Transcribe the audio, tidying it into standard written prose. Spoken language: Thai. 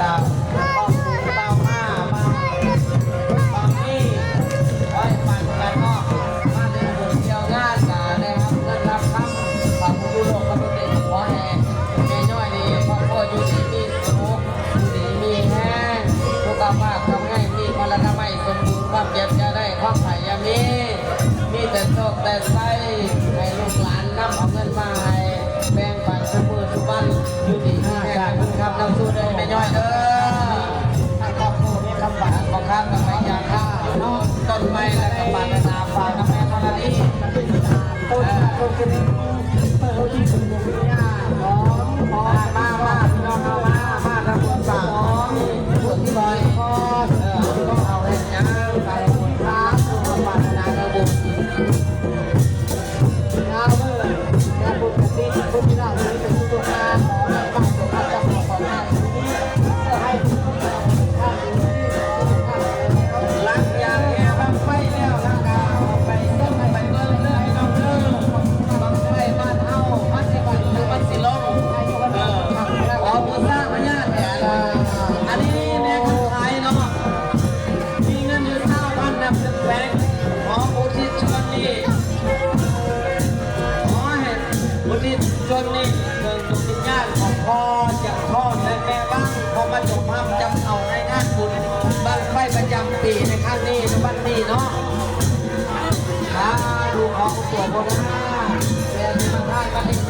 ตาเบามาบางนี่ไว้ปั่นกันเนาะมาเดินเที่ยวงานกันนะครับเงินรับคำฝั่งยุโรปก็เป็นเด็กหัวแห่แม่ย่อยนี่พ่อพ่ออยู่ดีมีสุขอยู่ดีมีแห้งสุขภาพทำให้มีพลังไม่สมบูรณ์ความเจ็บจะได้ความไผ่ยามีแต่โชคแต่ไส้ให้ลูกหลานนำเอาเงินมาให้แบ่งปันทุกมือทุกวันอยู่ดีมีแห้งคุณครับนำสู้ได้แม่ย่อยเด้อถ้าครอบครัวมีคำบาดของข้ามกับไม่ยาฆ่าน้องต้นไม้และกบาดนาฝากกับแม่ธรณีต้นต้นกินเปิดที่สุดของพี่ย่าหอมมาพี่น้องเข้ามาทำบุญฝากหอมบุญที่ลอยคอต้องเอาให้ยังไปครับตัวปารนาเบุญงานเมื่องานบุญแบบนี้บุญที่เราเป็นตัวงานขอให้ปังสุขภาพของของงานนี้เพื่อให้ทุกคนท่านหลังจากแห่บังไฟแล้วนะครับไปเส้นไปเบิ่งเลยน้องเด้อบังไฟบ้านเฮามันสิบันหรือมันสิลงขอผู้สร้างพญาแถนอันนี้แม่คนขายเนาะมีเงินอยู่9,000นับเป็นแบงค์ขออุทิศชนนี้ขอให้อุทิศชนนี้เกิดดวงวิญญาณของพ่อจากพ่อและแม่บ้างพอมาจบภาพจำเอาในงานบุญบ้างไฟประจำปีในครั้งนี้ในวันนี้เนาะดูของตัวโบราณเป็นธรรมชาติ